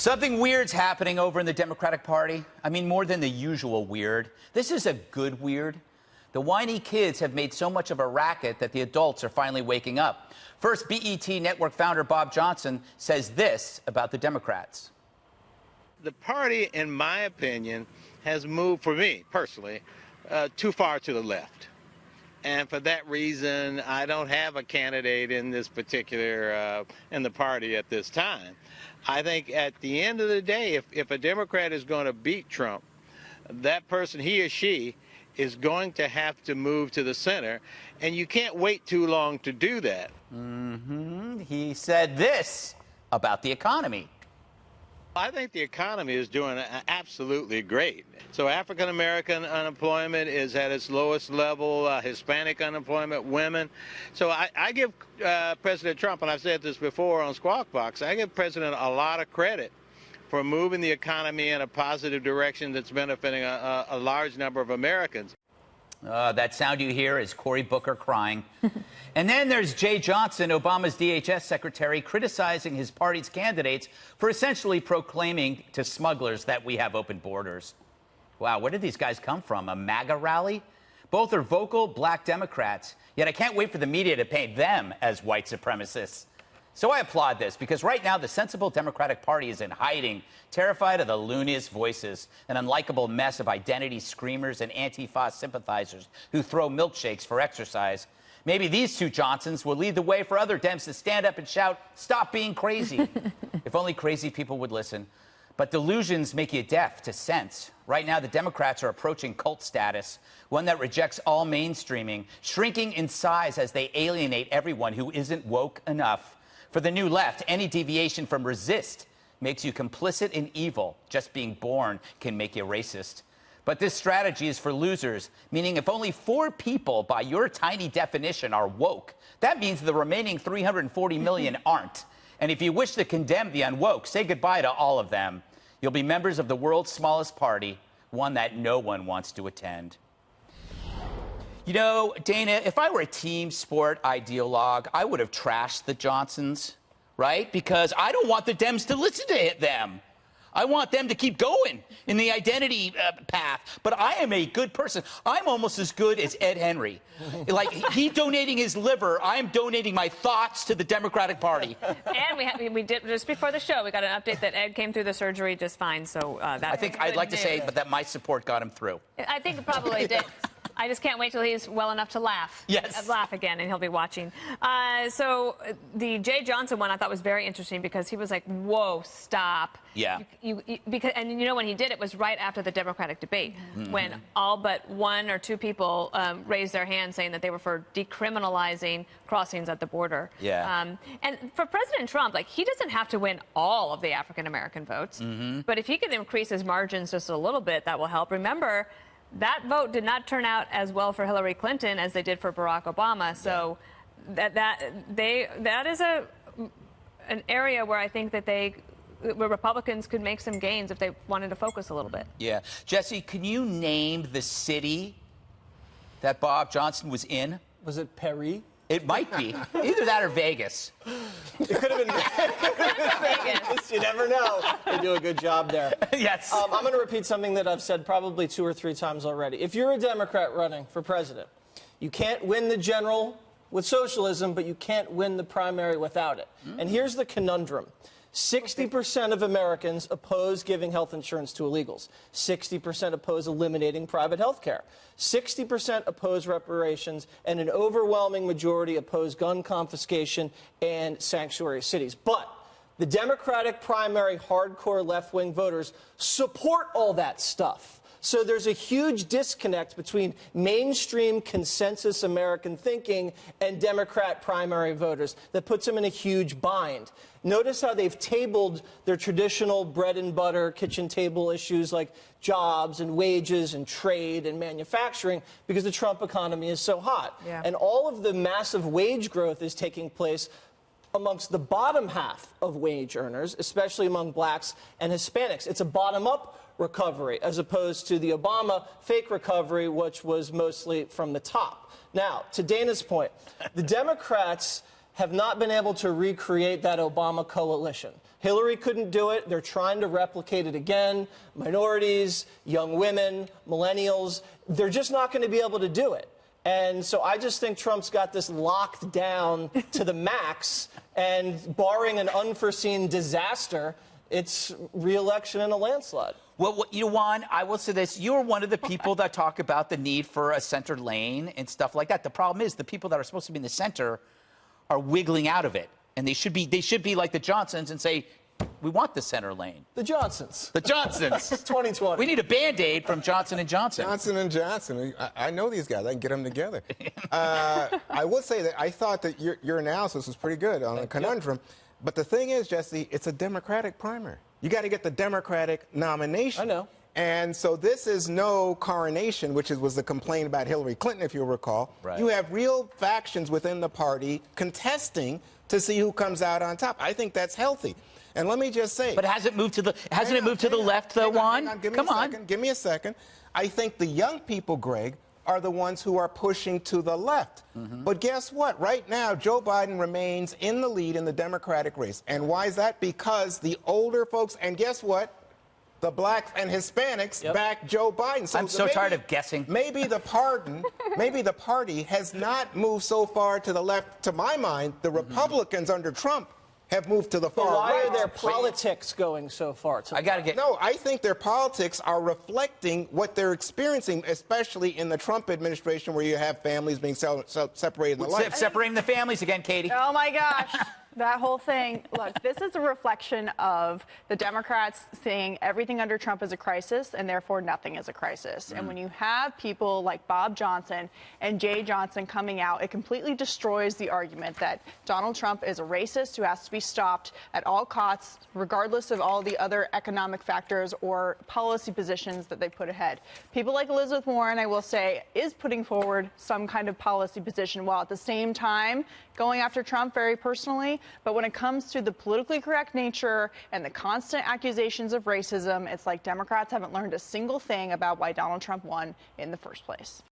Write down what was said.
Something weird's happening over in the Democratic Party. I mean, more than the usual weird. This is a good weird. The whiny kids have made so much of a racket that the adults are finally waking up. First, BET Network founder Bob Johnson says this about the Democrats. The party, in my opinion, has moved, for me personally, too far to the left. And for that reason, I don't have a candidate in this particular, in the party at this time. I think at the end of the day, if a Democrat is going to beat Trump, that person, he or she, is going to have to move to the center, and you can't wait too long to do that. He said this about the economy. I think the economy is doing absolutely great. So African-American unemployment is at its lowest level, Hispanic unemployment, women. So I give President Trump, and I've said this before on Squawk Box, I give President a lot of credit for moving the economy in a positive direction that's benefiting a large number of Americans. That sound you hear is Cory Booker crying. And then there's Jay Johnson, Obama's DHS secretary, criticizing his party's candidates for essentially proclaiming to smugglers that we have open borders. Wow, where did these guys come from? A MAGA rally? Both are vocal black Democrats, yet I can't wait for the media to paint them as white supremacists. So I applaud this, because right now the sensible Democratic Party is in hiding, terrified of the looniest voices, an unlikable mess of identity screamers and Antifa sympathizers who throw milkshakes for exercise. Maybe these two Johnsons will lead the way for other Dems to stand up and shout, "Stop being crazy." If only crazy people would listen. But delusions make you deaf to sense. Right now, the Democrats are approaching cult status, one that rejects all mainstreaming, shrinking in size as they alienate everyone who isn't woke enough. For the new left, any deviation from resist makes you complicit in evil. Just being born can make you racist. But this strategy is for losers, meaning if only 4 people, by your tiny definition, are woke, that means the remaining 340 million aren't. And if you wish to condemn the unwoke, say goodbye to all of them. You'll be members of the world's smallest party, one that no one wants to attend. You know, Dana, if I were a team sport ideologue, I would have trashed the Johnsons, right? Because I don't want the Dems to listen to them. I want them to keep going in the identity path. But I am a good person. I'm almost as good as Ed Henry. Like, he donating his liver, I'm donating my thoughts to the Democratic Party. And we did, just before the show, we got an update that Ed came through the surgery just fine. So I think I'd like to say that my support got him through. I think it probably did. I just can't wait till he's well enough to laugh. Yes. Laugh again, and he'll be watching. So the Jay Johnson one I thought was very interesting because he was like, whoa, stop. Yeah. And you know when he did it was right after the Democratic debate, when all but 1 or 2 people raised their hand saying that they were for decriminalizing crossings at the border. Yeah. And for President Trump, like, he doesn't have to win all of the African-American votes, but if he can increase his margins just a little bit, that will help. Remember, that vote did not turn out as well for Hillary Clinton as they did for Barack Obama. So that is an area where I think that where Republicans could make some gains if they wanted to focus a little bit. Yeah. Jesse, can you name the city that Bob Johnson was in? Was it Paris? It might be. Either that or Vegas. It could have been Vegas. You never know. They do a good job there. Yes. I'm going to repeat something that I've said probably 2 or 3 times already. If you're a Democrat running for president, you can't win the general with socialism, but you can't win the primary without it. And here's the conundrum. 60% of Americans oppose giving health insurance to illegals. 60% oppose eliminating private health care. 60% oppose reparations, and an overwhelming majority oppose gun confiscation and sanctuary cities. But the Democratic primary hardcore left-wing voters support all that stuff. So there's a huge disconnect between mainstream consensus American thinking and Democrat primary voters that puts them in a huge bind. Notice how they've tabled their traditional bread and butter kitchen table issues like jobs and wages and trade and manufacturing because the Trump economy is so hot. Yeah. And all of the massive wage growth is taking place amongst the bottom half of wage earners, especially among blacks and Hispanics. It's a bottom-up recovery, as opposed to the Obama fake recovery, which was mostly from the top. Now, to Dana's point, the Democrats have not been able to recreate that Obama coalition. Hillary couldn't do it. They're trying to replicate it again. Minorities, young women, millennials, they're just not going to be able to do it. And so I just think Trump's got this locked down to the max, and barring an unforeseen disaster, it's re-election in a landslide. Well, you know, Juan, I will say this. You're one of the people that talk about the need for a center lane and stuff like that. The problem is the people that are supposed to be in the center are wiggling out of it. And they should be like the Johnsons and say, we want the center lane. The Johnsons. The Johnsons. 2020. We need a Band-Aid from Johnson & Johnson. Johnson & Johnson. I know these guys. I can get them together. I will say that I thought that your analysis was pretty good on the conundrum. But the thing is, Jesse, it's a Democratic primary. You got to get the Democratic nomination. I know. And so this is no coronation, which was the complaint about Hillary Clinton, if you'll recall. Right. You have real factions within the party contesting to see who comes out on top. I think that's healthy. And let me just say. But hasn't it moved to the left, though, Juan? Come on. Give me a second. I think the young people, Greg, are the ones who are pushing to the left. But guess what? Right now, Joe Biden remains in the lead in the Democratic race. And why is that? Because the older folks, and guess what? The blacks and Hispanics back Joe Biden. I'm so tired of guessing. Maybe the party has not moved so far to the left. To my mind, the Republicans under Trump have moved to the far right. Why are their politics going so far? I got to get. No, I think their politics are reflecting what they're experiencing, especially in the Trump administration, where you have families being separated. Separating the families again, Katie. Oh my gosh. That whole thing, look, this is a reflection of the Democrats seeing everything under Trump as a crisis, and therefore nothing as a crisis. And when you have people like Bob Johnson and Jay Johnson coming out, it completely destroys the argument that Donald Trump is a racist who has to be stopped at all costs, regardless of all the other economic factors or policy positions that they put ahead. People like Elizabeth Warren, I will say, is putting forward some kind of policy position while at the same time going after Trump very personally. But when it comes to the politically correct nature and the constant accusations of racism, it's like Democrats haven't learned a single thing about why Donald Trump won in the first place.